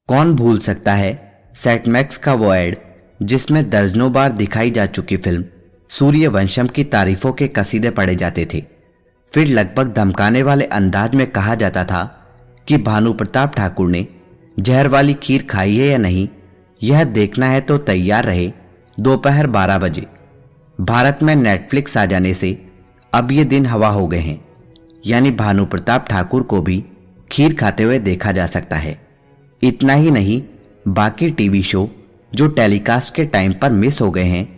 कौन भूल सकता है सेट मैक्स का वो ऐड जिसमें दर्जनों बार दिखाई जा चुकी फिल्म सूर्यवंशम की तारीफों के कसीदे पढ़े जाते थे। फिर लगभग धमकाने वाले अंदाज में कहा जाता था कि भानु प्रताप ठाकुर ने जहर वाली खीर खाई है या नहीं, यह देखना है तो तैयार रहे दोपहर 12 बजे। भारत में नेटफ्लिक्स आ जाने से अब ये दिन हवा हो गए हैं, यानी भानु प्रताप ठाकुर को भी खीर खाते हुए देखा जा सकता है। इतना ही नहीं, बाकी टीवी शो जो टेलीकास्ट के टाइम पर मिस हो गए हैं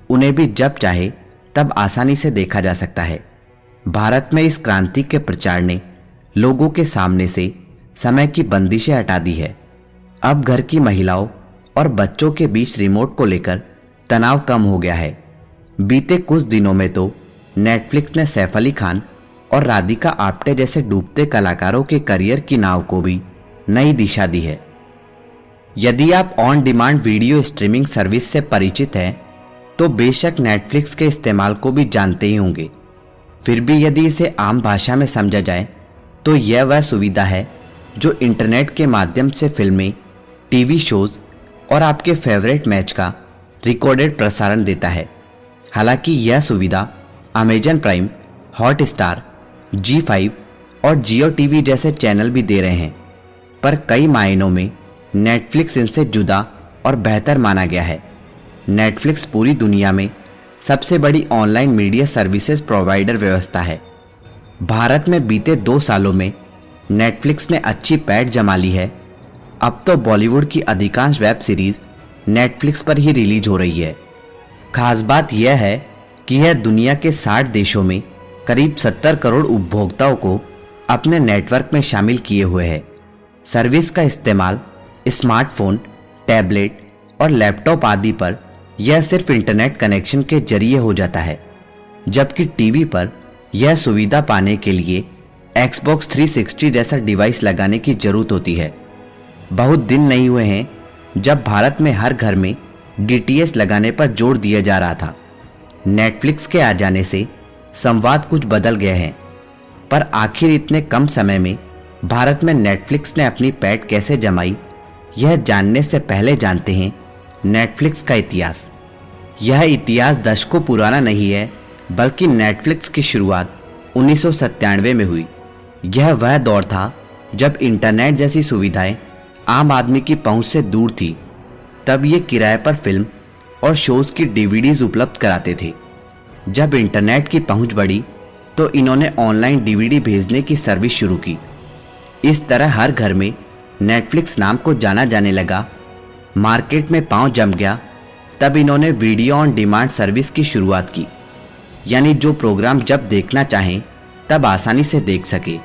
उन्हें भी जब चाहे तब आसानी से देखा जा सकता है। भारत में इस क्रांति के प्रचार ने लोगों के सामने से समय की बंदिशें हटा दी है। अब घर की महिलाओं और बच्चों के बीच रिमोट को लेकर तनाव कम हो गया है। बीते कुछ दिनों में तो नेटफ्लिक्स ने सैफ अली खान और राधिका आप्टे जैसे डूबते कलाकारों के करियर की नाव को भी नई दिशा दी है। यदि आप on demand video streaming service से परिचित हैं तो बेशक नेटफ्लिक्स के इस्तेमाल को भी जानते ही होंगे। फिर भी यदि इसे आम भाषा में समझा जाए तो यह वह सुविधा है जो इंटरनेट के माध्यम से फिल्में, टीवी शोज और आपके फेवरेट मैच का रिकॉर्डेड प्रसारण देता है। हालांकि यह सुविधा अमेजन प्राइम, हॉटस्टार, जी5 और जियो टीवी जैसे चैनल भी दे रहे हैं, पर कई मायनों में नेटफ्लिक्स इनसे जुदा और बेहतर माना गया है। नेटफ्लिक्स पूरी दुनिया में सबसे बड़ी ऑनलाइन मीडिया सर्विसेज प्रोवाइडर व्यवस्था है। भारत में बीते 2 सालों में नेटफ्लिक्स ने अच्छी पैठ जमा ली है। अब तो बॉलीवुड की अधिकांश वेब सीरीज नेटफ्लिक्स पर ही रिलीज हो रही है। खास बात यह है कि यह दुनिया के 60 देशों में करीब 70 करोड़ उपभोक्ताओं को अपने नेटवर्क में शामिल किए हुए है। सर्विस का इस्तेमाल स्मार्टफोन, टैबलेट और लैपटॉप आदि पर यह सिर्फ इंटरनेट कनेक्शन के जरिए हो जाता है, जबकि टीवी पर यह सुविधा पाने के लिए Xbox 360 जैसा डिवाइस लगाने की जरूरत होती है। बहुत दिन नहीं हुए हैं जब भारत में हर घर में DTH लगाने पर जोर दिया जा रहा था। नेटफ्लिक्स के आ जाने से संवाद कुछ बदल गए हैं, पर आखिर इतने कम समय में भारत में नेटफ्लिक्स ने अपनी पैठ कैसे जमाई, यह जानने से पहले जानते हैं नेटफ्लिक्स का इतिहास। यह इतिहास दशकों पुराना नहीं है, बल्कि नेटफ्लिक्स की शुरुआत 1997 में हुई। यह वह दौर था जब इंटरनेट जैसी सुविधाएं आम आदमी की पहुंच से दूर थी। तब ये किराए पर फिल्म और शोज की DVDs उपलब्ध कराते थे। जब इंटरनेट की पहुंच बढ़ी तो इन्होंने ऑनलाइन DVD भेजने की सर्विस शुरू की। इस तरह हर घर में नेटफ्लिक्स नाम को जाना जाने लगा। मार्केट में पांव जम गया। तब इन्होंने वीडियो ऑन डिमांड सर्विस की शुरुआत की, यानी जो प्रोग्राम जब देखना चाहें तब आसानी से देख सके।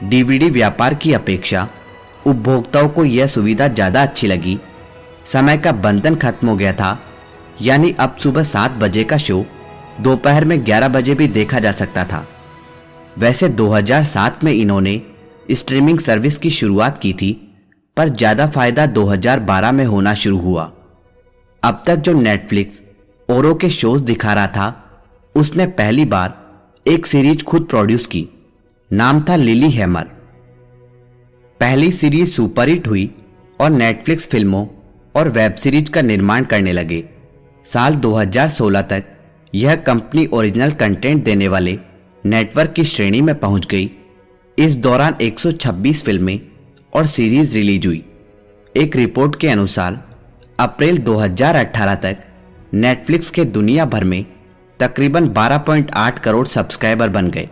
DVD व्यापार की अपेक्षा उपभोक्ताओं को यह सुविधा ज़्यादा अच्छी लगी। समय का बंधन खत्म हो गया था, यानी अब सुबह 7 बजे का शो दोपहर में 11 बजे भी देखा जा सकता था। वैसे 2007 में इन्होंने स्ट्रीमिंग सर्विस की शुरुआत की थी, पर ज़्यादा फायदा 2012 में होना शुरू हुआ। अब तक जो नेटफ्लिक्स औरों के शोज दिखा रहा था, उसने पहली बार एक सीरीज खुद प्रोड्यूस की। नाम था लिली हैमर। पहली सीरीज सुपरहिट हुई और नेटफ्लिक्स फिल्मों और वेब सीरीज का निर्माण करने लगे। साल 2016 तक यह कंपनी ओरिजिनल कंटेंट देने वाले नेटवर्क की श्रेणी में पहुंच गई। इस दौरान 126 फिल्में और सीरीज रिलीज हुई। एक रिपोर्ट के अनुसार अप्रैल 2018 तक नेटफ्लिक्स के दुनिया भर में तकरीबन 12.8 करोड़ सब्सक्राइबर बन गए।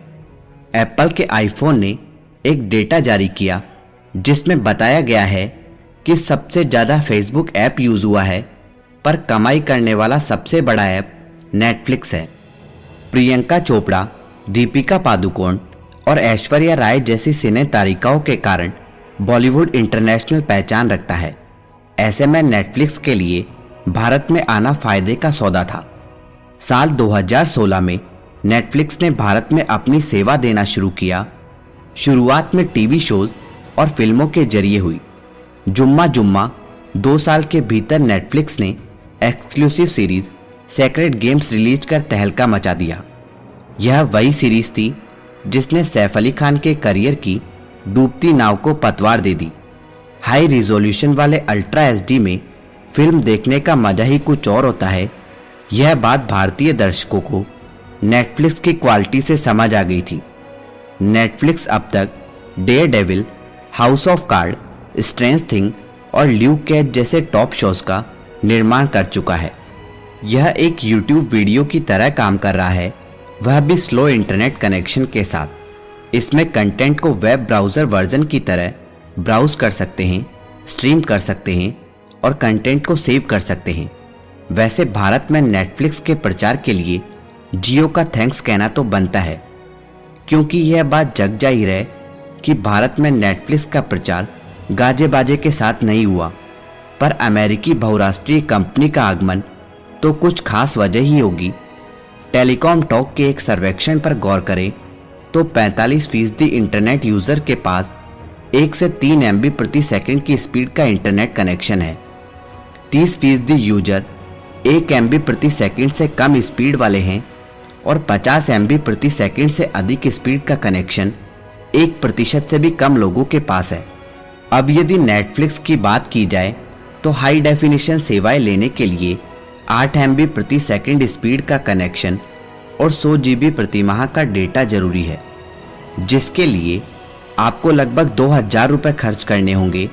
एप्पल के आईफोन ने एक डेटा जारी किया जिसमें बताया गया है कि सबसे ज़्यादा फेसबुक ऐप यूज हुआ है, पर कमाई करने वाला सबसे बड़ा ऐप नेटफ्लिक्स है। प्रियंका चोपड़ा, दीपिका पादुकोण और ऐश्वर्या राय जैसी सिने तारिकाओं के कारण बॉलीवुड इंटरनेशनल पहचान रखता है। ऐसे में नेटफ्लिक्स के लिए भारत में आना फायदे का सौदा था। साल 2016 में नेटफ्लिक्स ने भारत में अपनी सेवा देना शुरू किया। शुरुआत में टीवी शोज और फिल्मों के जरिए हुई। जुम्मा जुम्मा 2 साल के भीतर नेटफ्लिक्स ने exclusive series sacred games release कर तहलका मचा दिया। यह वही सीरीज थी जिसने सैफ अली खान के करियर की डूबती नाव को पतवार दे दी। हाई रिजोल्यूशन वाले अल्ट्रा एचडी में फिल्म देखने का मजा ही कुछ और होता है। यह बात भारतीय दर्शकों को नेटफ्लिक्स की क्वालिटी से समझ आ गई थी। नेटफ्लिक्स अब तक Daredevil, House of Card, Strange Thing और ल्यूक केज जैसे टॉप शोज का निर्माण कर चुका है। यह एक यूट्यूब वीडियो की तरह काम कर रहा है, वह भी स्लो इंटरनेट कनेक्शन के साथ। इसमें कंटेंट को वेब ब्राउज़र वर्जन की तरह ब्राउज कर सकते हैं, स्ट्रीम कर सकते हैं और कंटेंट को सेव कर सकते हैं। वैसे भारत में नेटफ्लिक्स के प्रचार के लिए जियो का थैंक्स कहना तो बनता है, क्योंकि यह बात जग जाहिर है कि भारत में नेटफ्लिक्स का प्रचार गाजे बाजे के साथ नहीं हुआ, पर अमेरिकी बहुराष्ट्रीय कंपनी का आगमन तो कुछ खास वजह ही होगी। टेलीकॉम टॉक के एक सर्वेक्षण पर गौर करें तो 45% इंटरनेट यूजर के पास 1 से 3 MB प्रति सेकंड की स्पीड का इंटरनेट कनेक्शन है। 30% यूजर 1 MB प्रति सेकंड से कम स्पीड वाले हैं और 50 MB प्रति सेकंड से अधिक स्पीड का कनेक्शन 1% से भी कम लोगों के पास है। अब यदि नेटफ्लिक्स की बात की जाए तो हाई डेफिनेशन सेवाएं लेने के लिए 8 MB प्रति सेकंड स्पीड का कनेक्शन और 100 GB प्रति माह का डेटा जरूरी है, जिसके लिए आपको लगभग 2000 रुपये खर्च करने होंगे,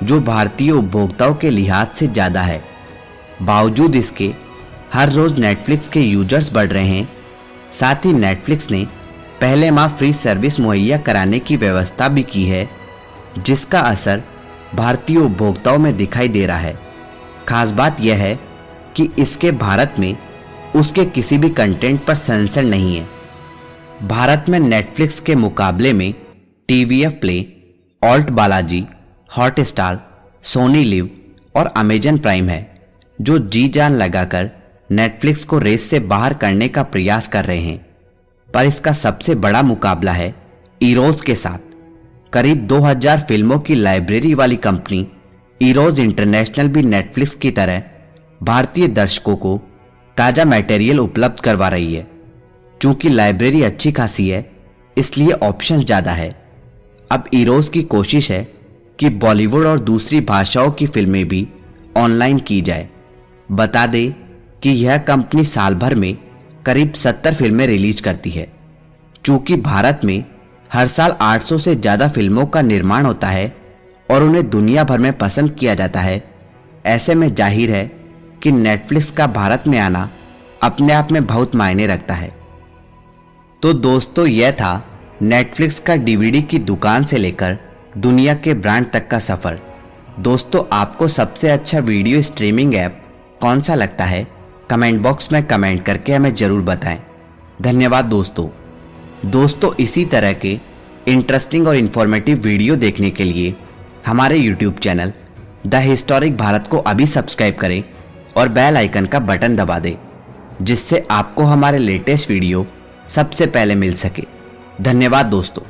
जो भारतीय उपभोक्ताओं के लिहाज से ज़्यादा है। बावजूद इसके हर रोज़ नेटफ्लिक्स के यूजर्स बढ़ रहे हैं। साथ ही नेटफ्लिक्स ने पहले माह फ्री सर्विस मुहैया कराने की व्यवस्था भी की है, जिसका असर भारतीय उपभोक्ताओं में दिखाई दे रहा है। खास बात यह है कि इसके भारत में उसके किसी भी कंटेंट पर सेंसर नहीं है। भारत में नेटफ्लिक्स के मुकाबले में TVF play, Alt Balaji, Hotstar, Sony Liv और अमेजन प्राइम है, जो जी जान लगाकर नेटफ्लिक्स को रेस से बाहर करने का प्रयास कर रहे हैं। पर इसका सबसे बड़ा मुकाबला है इरोज के साथ। करीब 2000 फिल्मों की लाइब्रेरी वाली कंपनी इरोज इंटरनेशनल भी नेटफ्लिक्स की तरह भारतीय दर्शकों को ताज़ा मटेरियल उपलब्ध करवा रही है। चूंकि लाइब्रेरी अच्छी खासी है, इसलिए ऑप्शंस ज़्यादा है। अब इरोज की कोशिश है कि बॉलीवुड और दूसरी भाषाओं की फिल्में भी ऑनलाइन की जाए। बता दें कि यह कंपनी साल भर में करीब 70 फिल्में रिलीज करती है। चूंकि भारत में हर साल 800 से ज़्यादा फिल्मों का निर्माण होता है और उन्हें दुनिया भर में पसंद किया जाता है, ऐसे में जाहिर है कि नेटफ्लिक्स का भारत में आना अपने आप में बहुत मायने रखता है। तो दोस्तों, यह था नेटफ्लिक्स का DVD की दुकान से लेकर दुनिया के ब्रांड तक का सफ़र। दोस्तों, आपको सबसे अच्छा वीडियो स्ट्रीमिंग ऐप कौन सा लगता है, कमेंट बॉक्स में कमेंट करके हमें ज़रूर बताएं। धन्यवाद दोस्तों, इसी तरह के इंटरेस्टिंग और इन्फॉर्मेटिव वीडियो देखने के लिए हमारे YouTube channel the historic Bharat को अभी सब्सक्राइब करें और बेल आइकन का बटन दबा दें, जिससे आपको हमारे लेटेस्ट वीडियो सबसे पहले मिल सके। धन्यवाद दोस्तों।